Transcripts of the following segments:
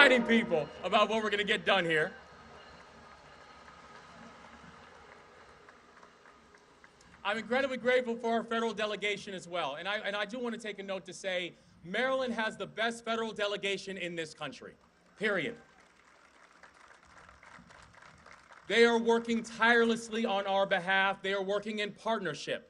reminding people about what we're going to get done here. I'm incredibly grateful for our federal delegation as well. And I do want to take a note to say Maryland has the best federal delegation in this country, period. They are working tirelessly on our behalf. They are working in partnership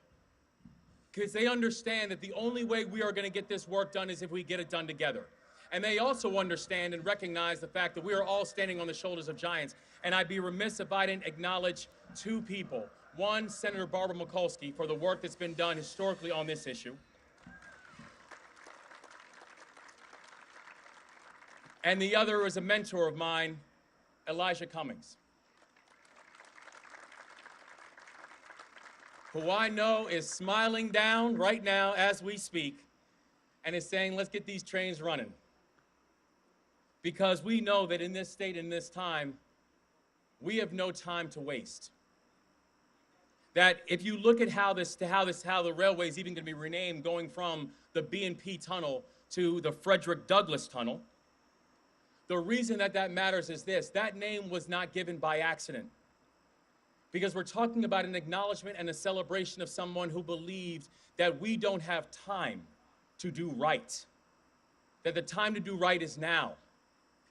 because they understand that the only way we are going to get this work done is if we get it done together. And they also understand and recognize the fact that we are all standing on the shoulders of giants. And I'd be remiss if I didn't acknowledge two people. One, Senator Barbara Mikulski, for the work that's been done historically on this issue. And the other is a mentor of mine, Elijah Cummings, who I know is smiling down right now as we speak and is saying, let's get these trains running. Because we know that in this state, in this time, we have no time to waste. That if you look at how the railway is even going to be renamed, going from the B&P tunnel to the Frederick Douglass tunnel, the reason that matters is this: that name was not given by accident. Because we're talking about an acknowledgement and a celebration of someone who believed that we don't have time to do right. That the time to do right is now.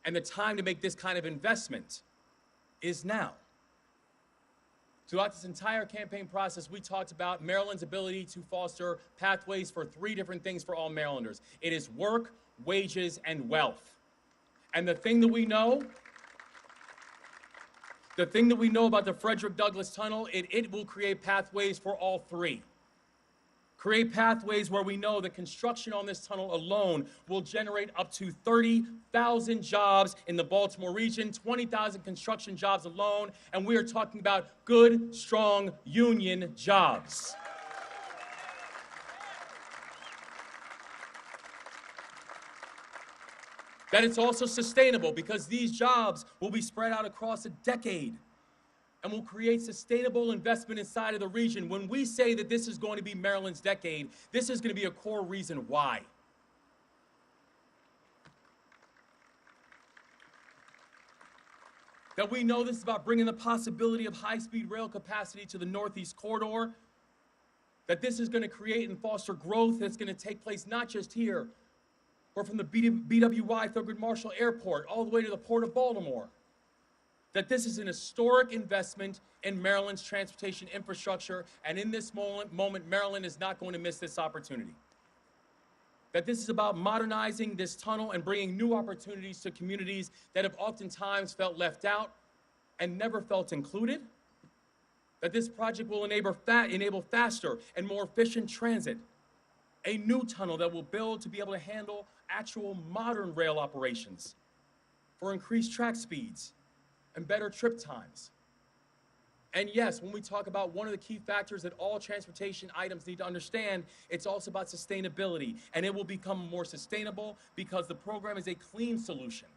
And the time to make this kind of investment is now. Throughout this entire campaign process, we talked about Maryland's ability to foster pathways for three different things for all Marylanders. It is work, wages, and wealth. And the thing that we know about the Frederick Douglass Tunnel, it will create pathways for all three. Create pathways where we know that construction on this tunnel alone will generate up to 30,000 jobs in the Baltimore region, 20,000 construction jobs alone, and we are talking about good, strong union jobs. That it's also sustainable because these jobs will be spread out across a decade and will create sustainable investment inside of the region. When we say that this is going to be Maryland's decade, this is going to be a core reason why. That we know this is about bringing the possibility of high-speed rail capacity to the Northeast Corridor. That this is going to create and foster growth that's going to take place not just here, or from the BWI Thurgood Marshall Airport all the way to the Port of Baltimore. That this is an historic investment in Maryland's transportation infrastructure, and in this moment, Maryland is not going to miss this opportunity. That this is about modernizing this tunnel and bringing new opportunities to communities that have oftentimes felt left out and never felt included. That this project will enable faster and more efficient transit. A new tunnel that will build to be able to handle actual modern rail operations for increased track speeds and better trip times. And yes, when we talk about one of the key factors that all transportation items need to understand, it's also about sustainability. And it will become more sustainable because the program is a clean solution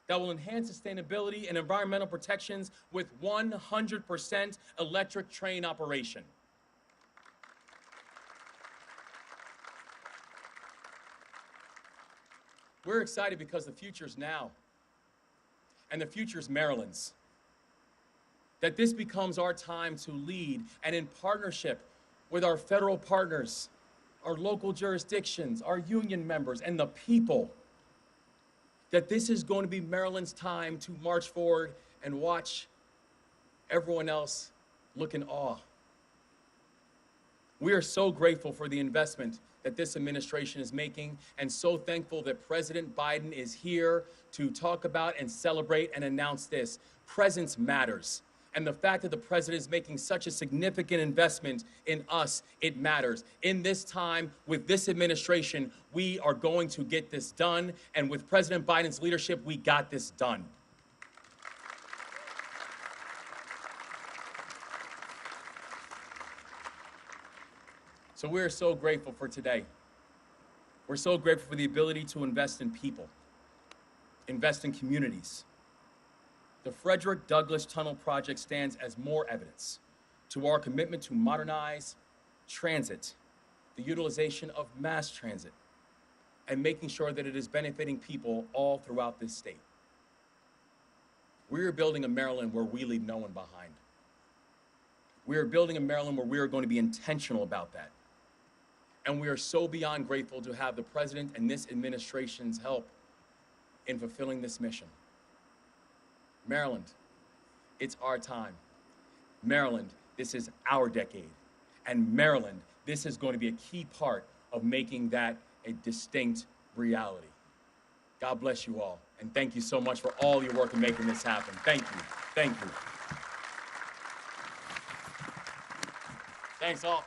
that will enhance sustainability and environmental protections with 100% electric train operation. We're excited because the future's now, and the future's Maryland's. That this becomes our time to lead, and in partnership with our federal partners, our local jurisdictions, our union members, and the people, that this is going to be Maryland's time to march forward and watch everyone else look in awe. We are so grateful for the investment that this administration is making, and so thankful that President Biden is here to talk about and celebrate and announce this. Presence matters. And the fact that the president is making such a significant investment in us, it matters. In this time, with this administration, we are going to get this done. And with President Biden's leadership, we got this done. So we're so grateful for today. We're so grateful for the ability to invest in people, invest in communities. The Frederick Douglass Tunnel Project stands as more evidence to our commitment to modernize transit, the utilization of mass transit, and making sure that it is benefiting people all throughout this state. We are building a Maryland where we leave no one behind. We are building a Maryland where we are going to be intentional about that. And we are so beyond grateful to have the president and this administration's help in fulfilling this mission. Maryland, it's our time. Maryland, this is our decade. And Maryland, this is going to be a key part of making that a distinct reality. God bless you all, and thank you so much for all your work in making this happen. Thank you. Thank you. Thanks all.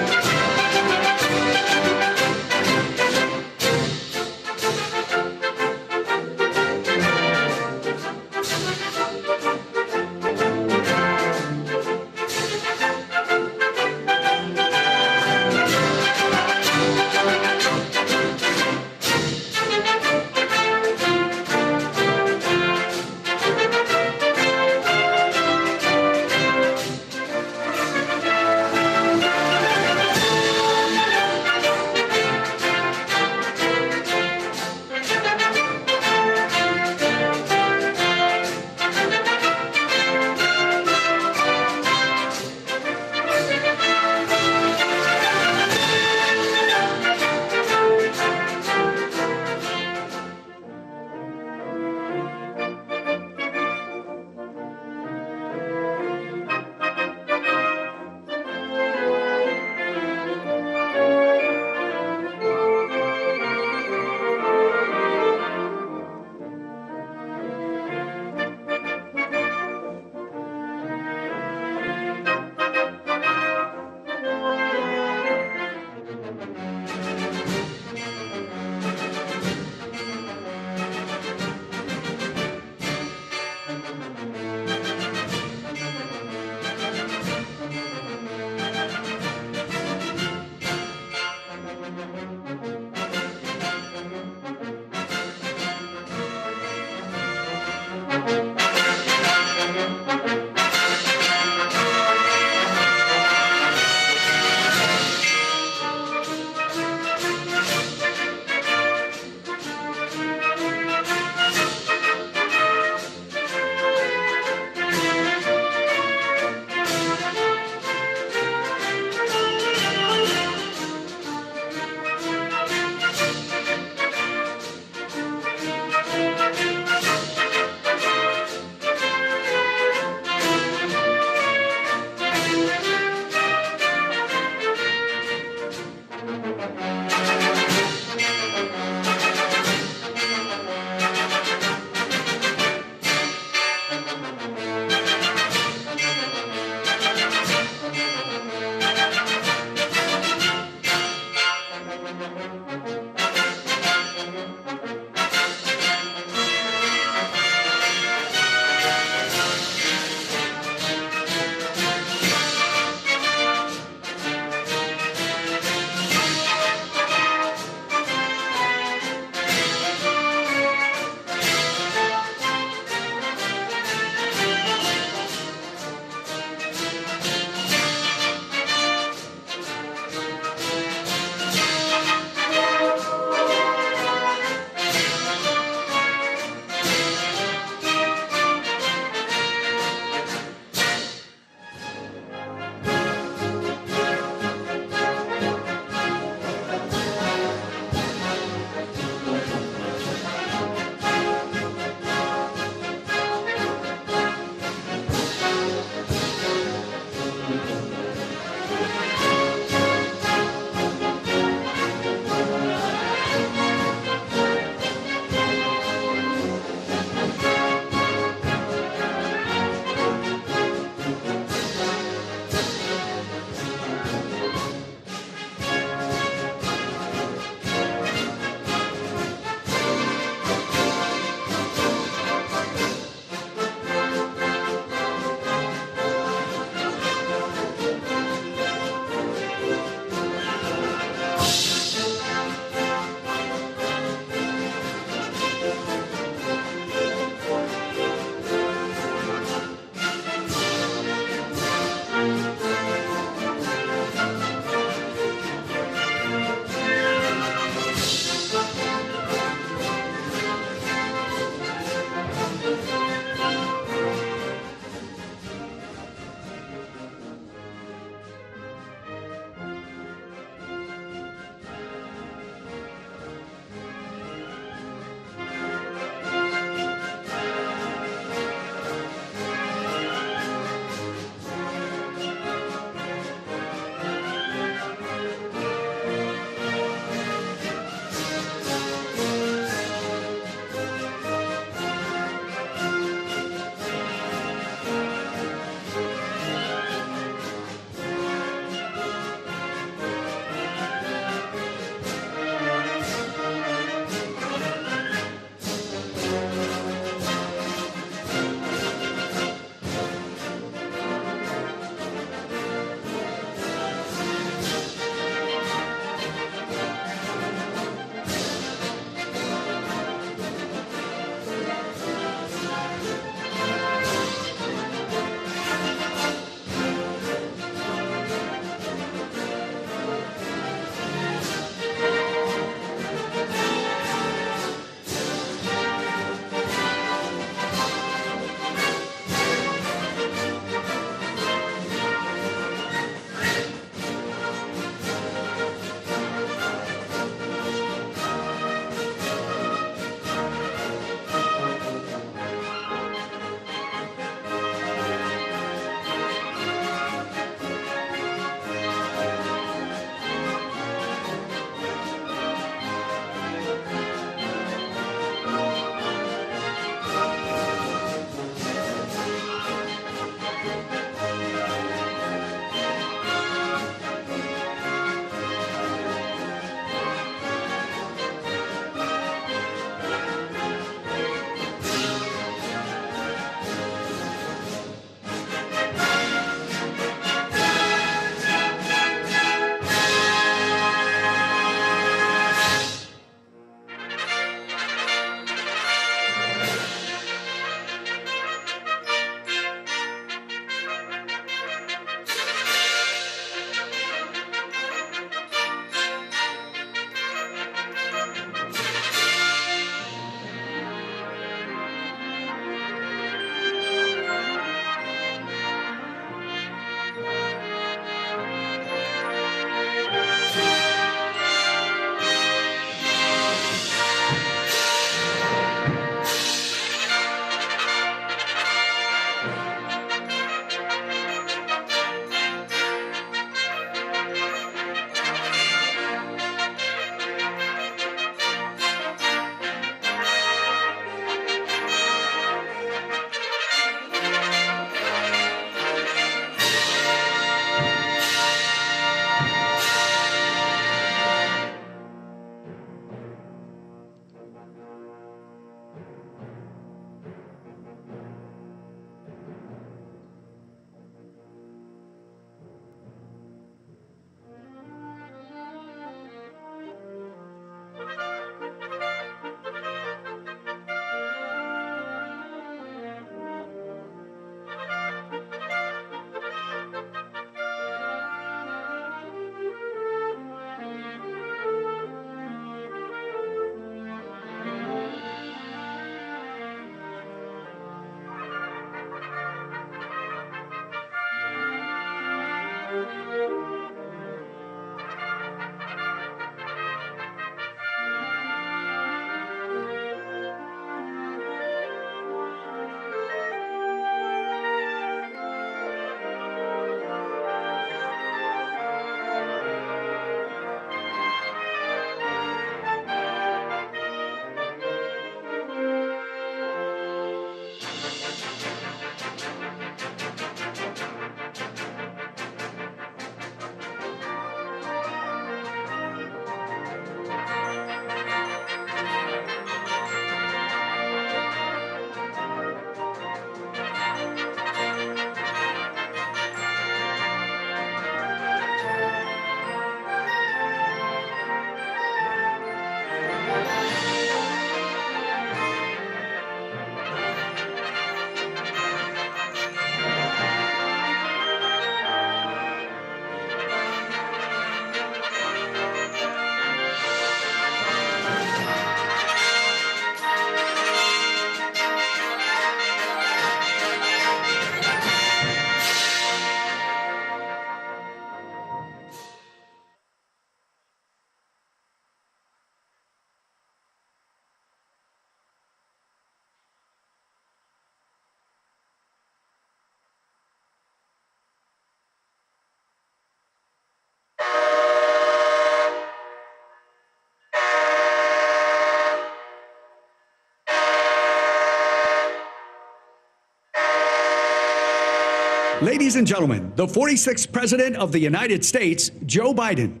Ladies and gentlemen, the 46th President of the United States, Joe Biden.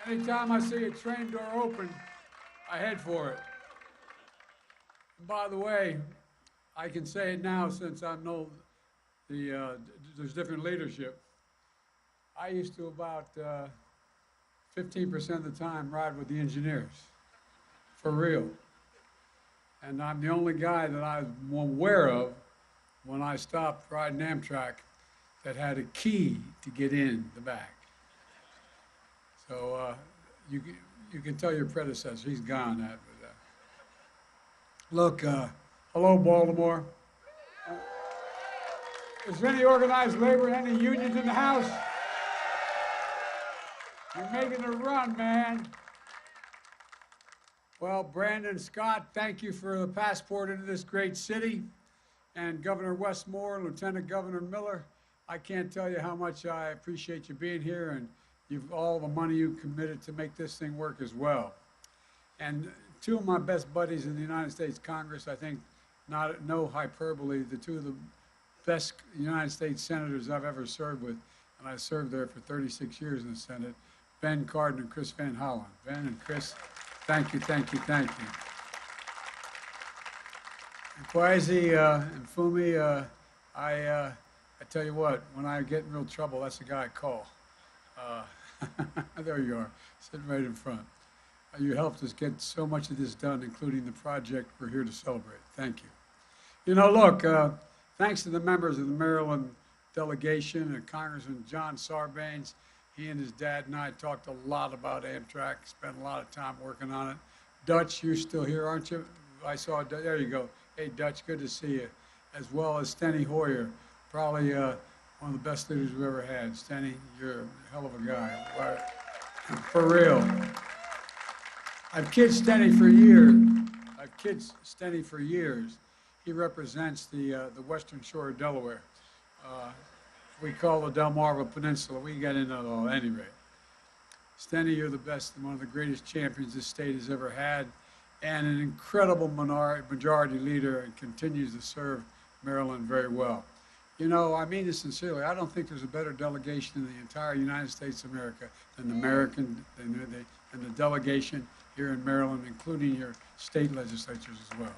Anytime I see a train door open, I head for it. And by the way, I can say it now since I know there's different leadership. I used to about 15% of the time ride with the engineers, for real. And I'm the only guy that I'm aware of when I stopped riding Amtrak that had a key to get in the back. So you can tell your predecessor, he's gone. Look, hello, Baltimore. Is there any organized labor, any unions in the house? You're making a run, man. Well, Brandon Scott, thank you for the passport into this great city. And Governor Westmore, Lieutenant Governor Miller, I can't tell you how much I appreciate you being here and all the money you committed to make this thing work as well. And two of my best buddies in the United States Congress, I think, no hyperbole, the two of the best United States senators I've ever served with, and I served there for 36 years in the Senate, Ben Cardin and Chris Van Hollen. Ben and Chris, thank you, thank you, thank you. And Kwasi and Fumi, I tell you what, when I get in real trouble, that's the guy I call. There you are, sitting right in front. You helped us get so much of this done, including the project we're here to celebrate. Thank you. You know, look, thanks to the members of the Maryland delegation and Congressman John Sarbanes. He and his dad and I talked a lot about Amtrak, spent a lot of time working on it. Dutch, you're still here, aren't you? I saw, there you go. Hey, Dutch, good to see you. As well as Steny Hoyer, probably one of the best leaders we've ever had. Steny, you're a hell of a guy. For real. I've kid Steny for years. He represents the western shore of Delaware. We call the Delmarva Peninsula. We get into it all at any rate. Steny, you're the best and one of the greatest champions this state has ever had, and an incredible majority leader, and continues to serve Maryland very well. You know, I mean this sincerely. I don't think there's a better delegation in the entire United States of America than the delegation here in Maryland, including your state legislatures as well.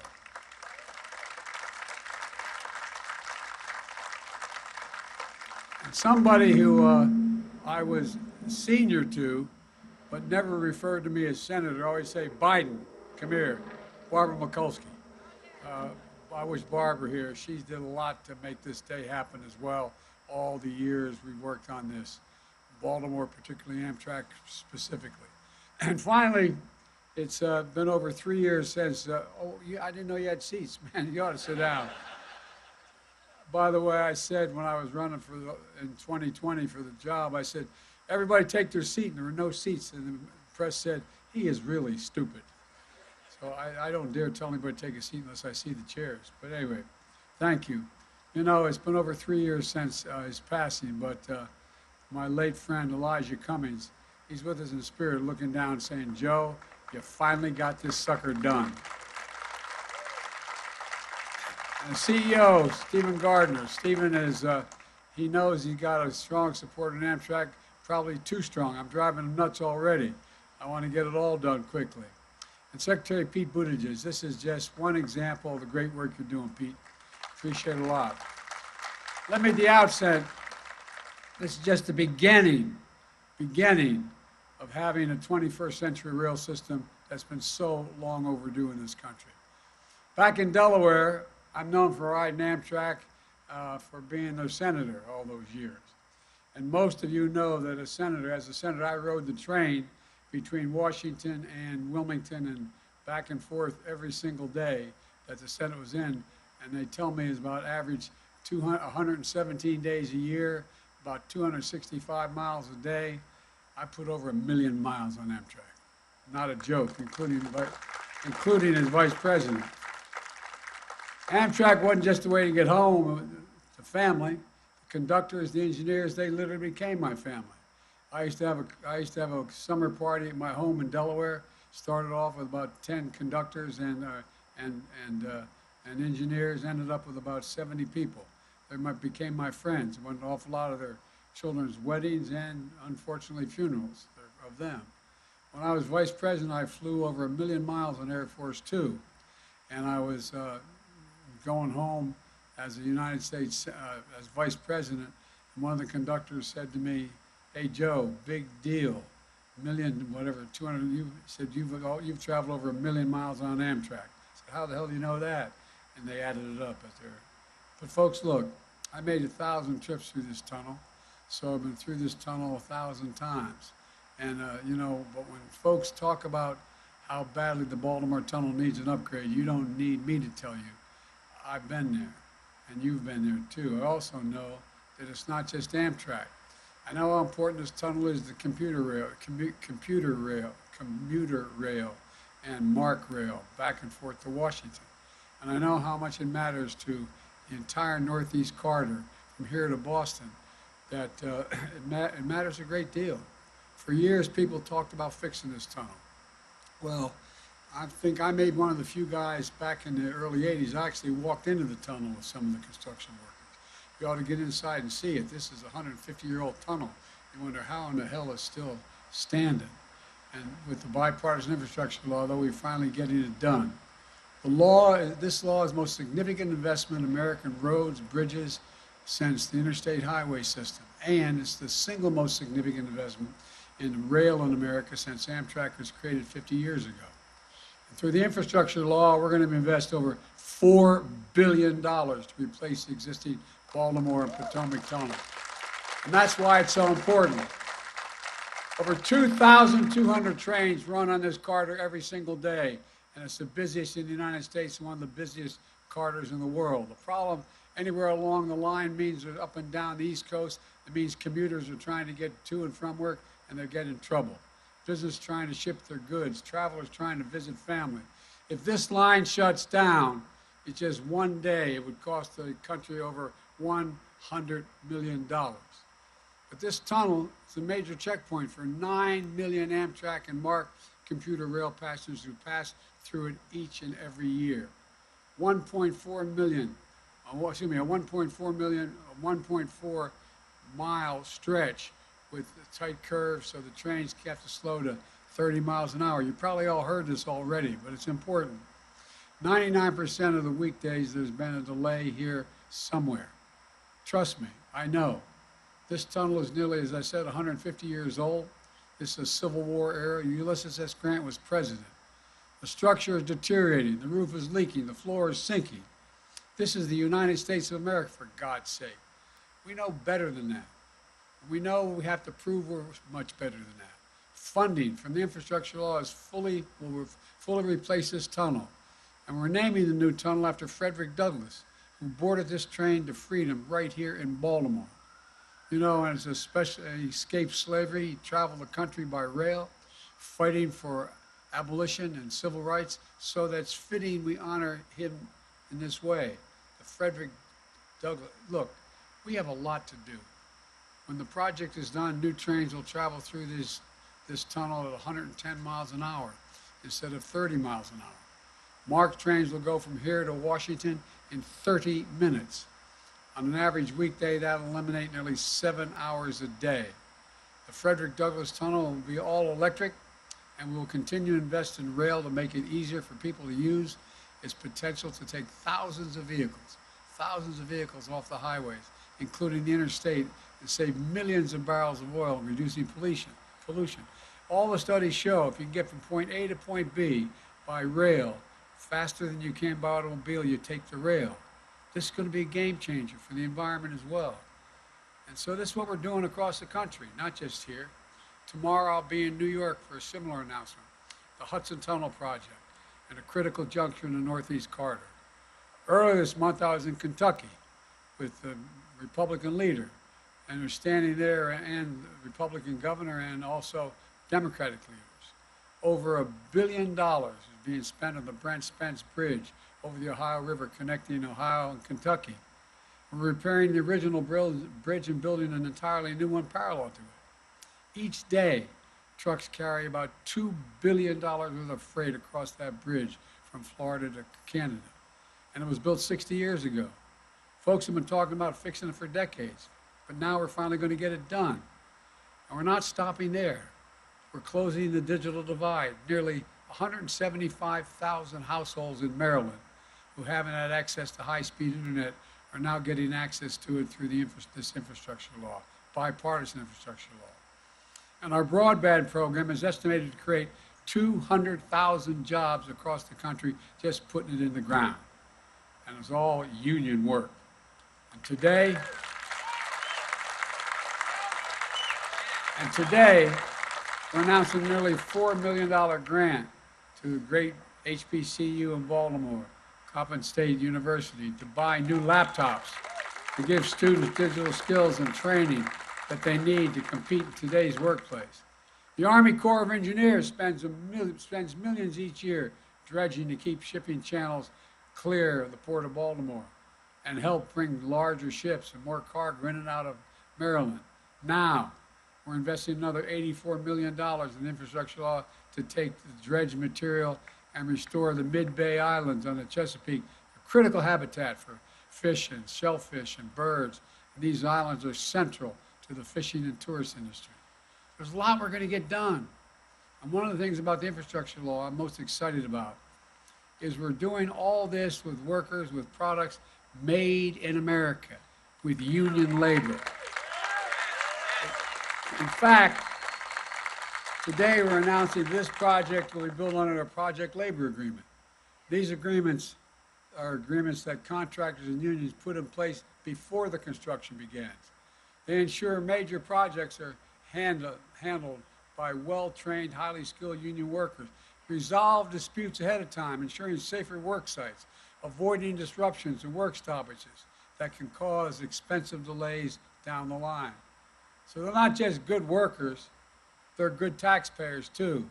And somebody who I was senior to, but never referred to me as senator, always say, Biden, come here, Barbara Mikulski. I wish Barbara here. She's did a lot to make this day happen as well. All the years we've worked on this, Baltimore, particularly Amtrak specifically. And finally, it's been over 3 years since, I didn't know you had seats. Man, you ought to sit down. By the way, I said when I was running in 2020 for the job, I said, everybody take their seat, and there were no seats. And the press said, he is really stupid. So I don't dare tell anybody to take a seat unless I see the chairs. But anyway, thank you. You know, it's been over 3 years since his passing, but my late friend Elijah Cummings, he's with us in spirit, looking down saying, Joe, you finally got this sucker done. And the CEO, Stephen Gardner. Stephen is, he knows he's got a strong support in Amtrak, probably too strong. I'm driving him nuts already. I want to get it all done quickly. And Secretary Pete Buttigieg, this is just one example of the great work you're doing, Pete. Appreciate it a lot. Let me at the outset, this is just the beginning of having a 21st century rail system that's been so long overdue in this country. Back in Delaware, I'm known for riding Amtrak, for being their senator all those years. And most of you know that as a senator, I rode the train between Washington and Wilmington and back and forth every single day that the Senate was in, and they tell me it's about average 117 days a year, about 265 miles a day. I put over 1 million miles on Amtrak. Not a joke, including as vice president. Amtrak wasn't just a way to get home, the family. The conductors, the engineers, they literally became my family. I used to have a summer party at my home in Delaware. Started off with about 10 conductors and engineers. Ended up with about 70 people. They became my friends. Went to an awful lot of their children's weddings and, unfortunately, funerals of them. When I was vice president, I flew over 1 million miles on Air Force Two, and I was going home as the United States as vice president. And one of the conductors said to me, "Hey Joe, big deal, million whatever 200." You said you've traveled over 1 million miles on Amtrak. I said, "How the hell do you know that?" And they added it up at there. But folks, look, I made 1,000 trips through this tunnel, so I've been through this tunnel 1,000 times. And you know, but when folks talk about how badly the Baltimore Tunnel needs an upgrade, you don't need me to tell you. I've been there, and you've been there too. I also know that it's not just Amtrak. I know how important this tunnel is, the commuter rail, and MARC rail back and forth to Washington. And I know how much it matters to the entire Northeast corridor from here to Boston, that it matters a great deal. For years, people talked about fixing this tunnel. Well, I think I made one of the few guys back in the early 80s. I actually walked into the tunnel with some of the construction workers. You ought to get inside and see it. This is a 150-year-old tunnel. You wonder how in the hell it's still standing. And with the bipartisan infrastructure law, though, we're finally getting it done. This law is the most significant investment in American roads, bridges, since the interstate highway system. And it's the single most significant investment in rail in America since Amtrak was created 50 years ago. And through the infrastructure law, we're going to invest over $4 billion to replace the existing Baltimore and Potomac tunnel. And that's why it's so important. Over 2,200 trains run on this corridor every single day, and it's the busiest in the United States and one of the busiest corridors in the world. The problem anywhere along the line means that up and down the East Coast, it means commuters are trying to get to and from work, and they're getting in trouble. Business trying to ship their goods, travelers trying to visit family. If this line shuts down, it's just one day, it would cost the country over $100 million. But this tunnel is a major checkpoint for 9 million Amtrak and MARC commuter rail passengers who pass through it each and every year. 1.4 million, a 1.4 mile stretch with tight curves, so the trains have to slow to 30 miles an hour. You probably all heard this already, but it's important. 99% of the weekdays there's been a delay here somewhere. Trust me, I know. This tunnel is nearly, as I said, 150 years old. This is a Civil War era. Ulysses S. Grant was president. The structure is deteriorating. The roof is leaking. The floor is sinking. This is the United States of America, for God's sake. We know better than that. We know we have to prove we're much better than that. Funding from the infrastructure law will fully replace this tunnel. And we're naming the new tunnel after Frederick Douglass, who boarded this train to freedom right here in Baltimore. You know, and he escaped slavery. He traveled the country by rail, fighting for abolition and civil rights. So that's fitting we honor him in this way. The Frederick Douglass. Look, we have a lot to do. When the project is done, new trains will travel through this tunnel at 110 miles an hour instead of 30 miles an hour. MARC trains will go from here to Washington in 30 minutes. On an average weekday, that'll eliminate nearly 7 hours a day. The Frederick Douglass Tunnel will be all electric, and we will continue to invest in rail to make it easier for people to use its potential to take thousands of vehicles off the highways, including the interstate, and save millions of barrels of oil, reducing pollution. All the studies show if you can get from point A to point B by rail faster than you can by automobile, you take the rail. This is going to be a game changer for the environment as well. And so this is what we're doing across the country, not just here. Tomorrow I'll be in New York for a similar announcement, the Hudson Tunnel Project. and a critical juncture in the Northeast Corridor. Earlier this month, I was in Kentucky with the Republican leader, and they're standing there, and the Republican governor, and also Democratic leaders. Over $1 billion is being spent on the Brent Spence Bridge over the Ohio River connecting Ohio and Kentucky. We're repairing the original bridge and building an entirely new one parallel to it. Each day, trucks carry about $2 billion worth of freight across that bridge from Florida to Canada. And it was built 60 years ago. Folks have been talking about fixing it for decades, but now we're finally going to get it done. And we're not stopping there. We're closing the digital divide. Nearly 175,000 households in Maryland who haven't had access to high-speed internet are now getting access to it through this infrastructure law, bipartisan infrastructure law. And our broadband program is estimated to create 200,000 jobs across the country just putting it in the ground. And it's all union work. And today, we're announcing a nearly $4 million grant to the great HBCU in Baltimore, Coppin State University, to buy new laptops to give students digital skills and training that they need to compete in today's workplace. The Army Corps of Engineers spends millions each year dredging to keep shipping channels clear of the Port of Baltimore and help bring larger ships and more cargo in and out of Maryland. Now, we're investing another $84 million in infrastructure law to take the dredged material and restore the mid-bay islands on the Chesapeake, a critical habitat for fish and shellfish and birds. And these islands are central to the fishing and tourist industry. There's a lot we're going to get done. And one of the things about the infrastructure law I'm most excited about is we're doing all this with workers, with products made in America, with union labor. In fact, today we're announcing this project will be built under a project labor agreement. These agreements are agreements that contractors and unions put in place before the construction begins. They ensure major projects are handled by well-trained, highly skilled union workers, resolve disputes ahead of time, ensuring safer work sites, avoiding disruptions and work stoppages that can cause expensive delays down the line. So they're not just good workers, they're good taxpayers too.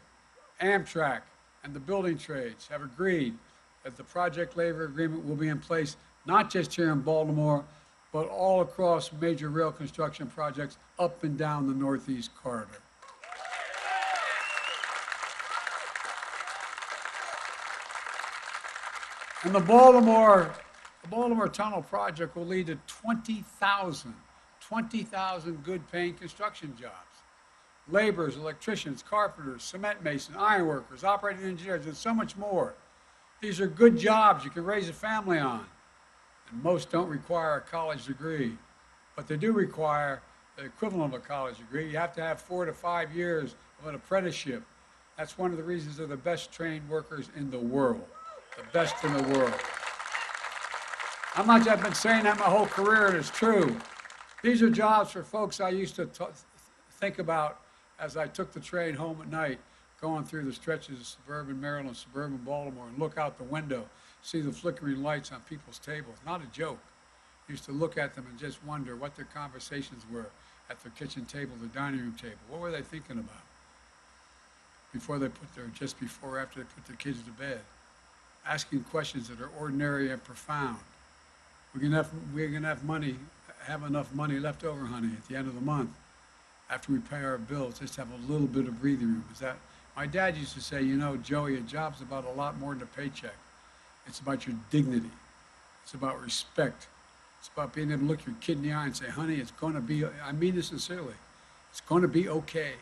Amtrak and the building trades have agreed that the project labor agreement will be in place not just here in Baltimore, but all across major rail construction projects up and down the Northeast Corridor. And the Baltimore Tunnel project will lead to 20,000 good paying construction jobs. Laborers, electricians, carpenters, cement masons, ironworkers, operating engineers, and so much more. These are good jobs you can raise a family on. And most don't require a college degree, but they do require the equivalent of a college degree. You have to have 4 to 5 years of an apprenticeship. That's one of the reasons they're the best trained workers in the world, the best in the world. I've been saying that my whole career, and it's true. These are jobs for folks I used to think about as I took the train home at night, going through the stretches of suburban Maryland, suburban Baltimore, and look out the window, see the flickering lights on people's tables. Not a joke. I used to look at them and just wonder what their conversations were at their kitchen table, their dining room table. What were they thinking about just before or after they put their kids to bed? Asking questions that are ordinary and profound. We're gonna have enough money left over, honey, at the end of the month, after we pay our bills, just have a little bit of breathing room. My dad used to say, you know, Joey, a job's about a lot more than a paycheck. It's about your dignity. It's about respect. It's about being able to look your kid in the eye and say, honey, it's going to be, I mean this sincerely, it's going to be okay,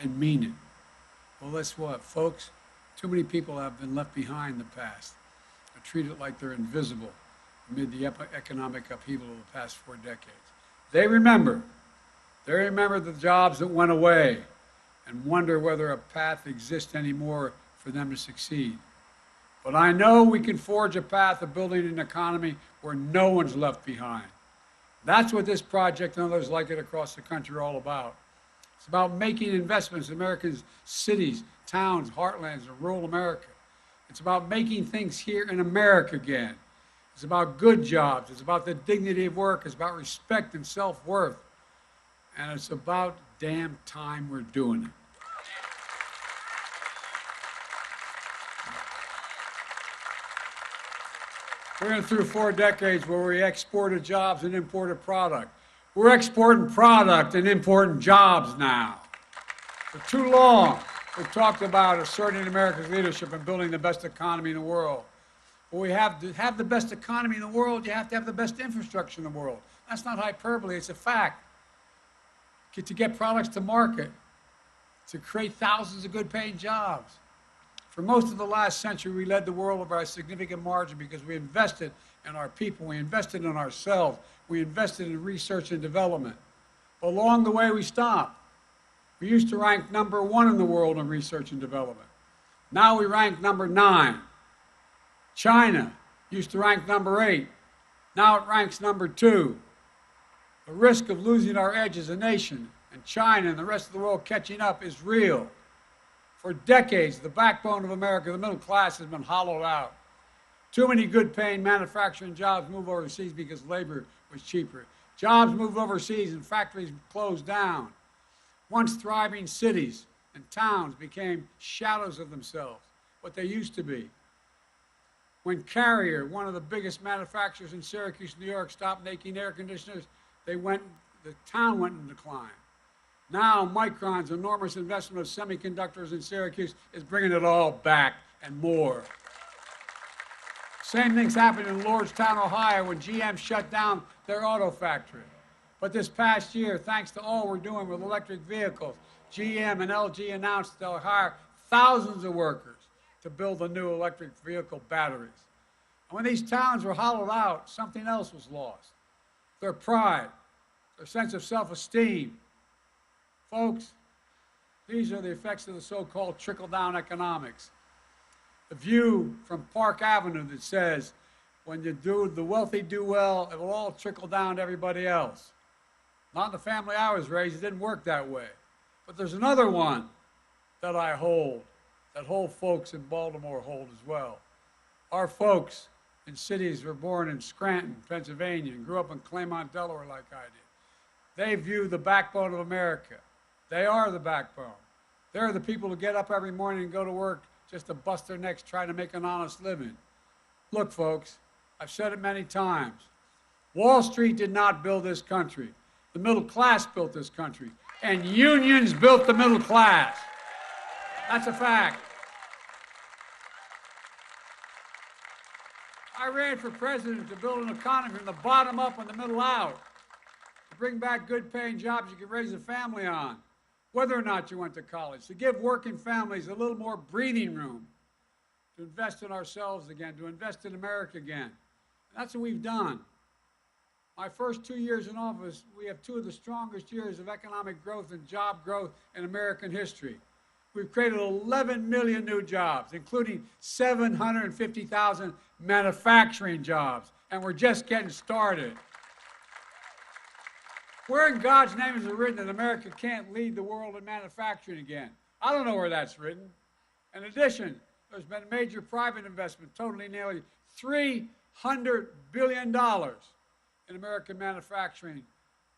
and mean it. Well, guess what, folks? Too many people have been left behind in the past. They're treated like they're invisible amid the economic upheaval of the past 4 decades. They remember the jobs that went away and wonder whether a path exists anymore for them to succeed. But I know we can forge a path of building an economy where no one's left behind. That's what this project and others like it across the country are all about. It's about making investments in America's cities, towns, heartlands, and rural America. It's about making things here in America again. It's about good jobs. It's about the dignity of work. It's about respect and self-worth. And it's about damn time we're doing it. We're going through 4 decades where we exported jobs and imported product. We're exporting product and importing jobs now. For too long, we've talked about asserting America's leadership and building the best economy in the world. But we have to have the best economy in the world, you have to have the best infrastructure in the world. That's not hyperbole, it's a fact. To get products to market, to create thousands of good-paying jobs. For most of the last century, we led the world by a significant margin because we invested in our people, we invested in ourselves, we invested in research and development. But along the way, we stopped. We used to rank #1 in the world in research and development. Now we rank #9. China used to rank #8. Now it ranks #2. The risk of losing our edge as a nation and China and the rest of the world catching up is real. For decades, the backbone of America, the middle class, has been hollowed out. Too many good-paying manufacturing jobs move overseas because labor was cheaper. Jobs moved overseas and factories closed down. Once thriving cities and towns became shadows of themselves, what they used to be. When Carrier, one of the biggest manufacturers in Syracuse, New York, stopped making air conditioners, the town went in decline. Now, Micron's enormous investment of semiconductors in Syracuse is bringing it all back and more. Same thing's happened in Lordstown, Ohio, when GM shut down their auto factory. But this past year, thanks to all we're doing with electric vehicles, GM and LG announced they'll hire thousands of workers to build the new electric vehicle batteries. And when these towns were hollowed out, something else was lost. Their pride, their sense of self-esteem. Folks, these are the effects of the so-called trickle-down economics. The view from Park Avenue that says, when the wealthy do well, it will all trickle down to everybody else. Not in the family I was raised, it didn't work that way. But there's another one that I hold, that folks in Baltimore hold as well. Our folks in cities were born in Scranton, Pennsylvania, and grew up in Claymont, Delaware like I did. They view the backbone of America. They are the backbone. They're the people who get up every morning and go to work just to bust their necks trying to make an honest living. Look, folks, I've said it many times. Wall Street did not build this country. The middle class built this country. And unions built the middle class. That's a fact. I ran for president to build an economy from the bottom up and the middle out. To bring back good-paying jobs you could raise a family on, whether or not you went to college. To give working families a little more breathing room. To invest in ourselves again, to invest in America again. And that's what we've done. My first 2 years in office, we have 2 of the strongest years of economic growth and job growth in American history. We've created 11 million new jobs, including 750,000 manufacturing jobs, and we're just getting started. Where in God's name is it written that America can't lead the world in manufacturing again? I don't know where that's written. In addition, there's been major private investment, totaling nearly $300 billion in American manufacturing,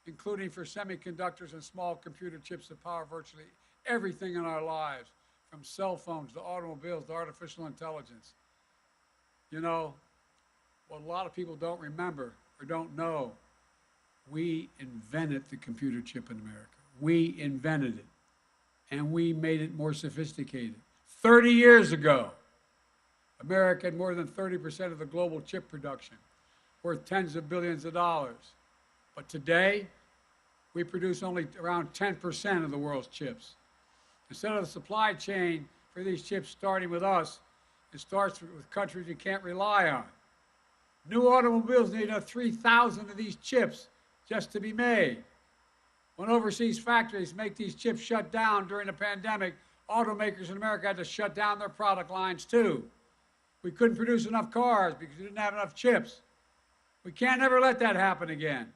including for semiconductors and small computer chips that power virtually everything in our lives, from cell phones to automobiles to artificial intelligence. You know, what a lot of people don't remember or don't know, we invented the computer chip in America. We invented it, and we made it more sophisticated. 30 years ago, America had more than 30% of the global chip production, worth tens of billions of dollars. But today, we produce only around 10% of the world's chips. Instead of the supply chain for these chips starting with us, it starts with countries you can't rely on. New automobiles need 3,000 of these chips just to be made. When overseas factories make these chips shut down during the pandemic, automakers in America had to shut down their product lines too. We couldn't produce enough cars because we didn't have enough chips. We can't ever let that happen again.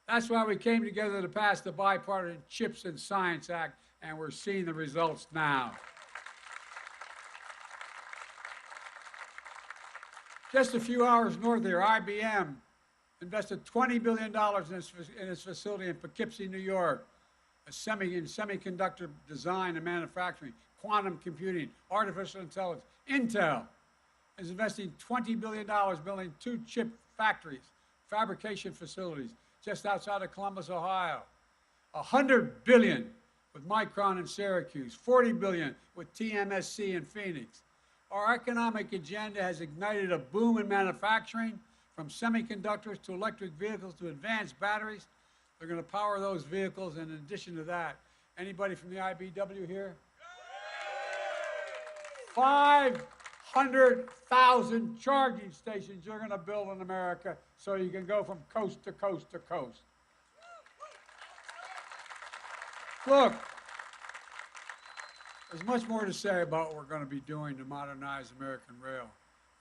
That's why we came together to pass the Bipartisan Chips and Science Act, and we're seeing the results now. Just a few hours north here, IBM invested $20 billion in its facility in Poughkeepsie, New York, in semiconductor design and manufacturing, quantum computing, artificial intelligence. Intel is investing $20 billion building 2 chip factories, fabrication facilities just outside of Columbus, Ohio. $100 billion with Micron in Syracuse, $40 billion with TMSC in Phoenix. Our economic agenda has ignited a boom in manufacturing, from semiconductors to electric vehicles to advanced batteries. They're going to power those vehicles, and in addition to that, anybody from the IBW here? 500,000 charging stations you're going to build in America so you can go from coast to coast to coast. Look, there's much more to say about what we're going to be doing to modernize American rail.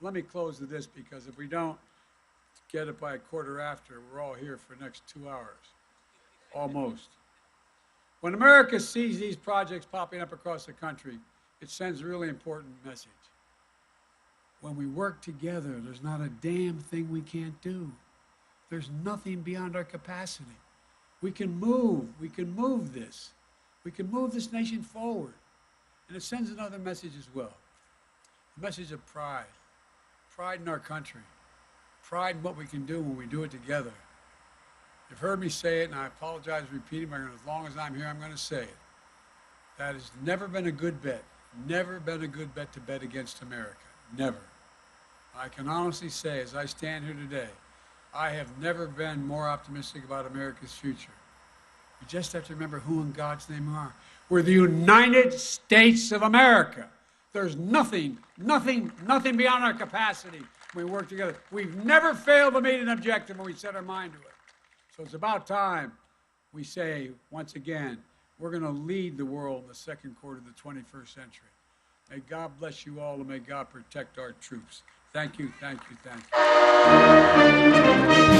Let me close with this, because if we don't get it by a quarter after, we're all here for the next 2 hours, almost. When America sees these projects popping up across the country, it sends a really important message. When we work together, there's not a damn thing we can't do. There's nothing beyond our capacity. We can move this. We can move this nation forward. And it sends another message as well. A message of pride. Pride in our country. Pride in what we can do when we do it together. You've heard me say it, and I apologize for repeating, but as long as I'm here, I'm going to say it. That has never been a good bet. Never been a good bet to bet against America. Never. I can honestly say, as I stand here today, I have never been more optimistic about America's future. You just have to remember who in God's name we are. We're the United States of America. There's nothing beyond our capacity when we work together. We've never failed to meet an objective when we set our mind to it. So it's about time we say, once again, we're going to lead the world in the second quarter of the 21st century. May God bless you all, and may God protect our troops. Thank you, thank you, thank you.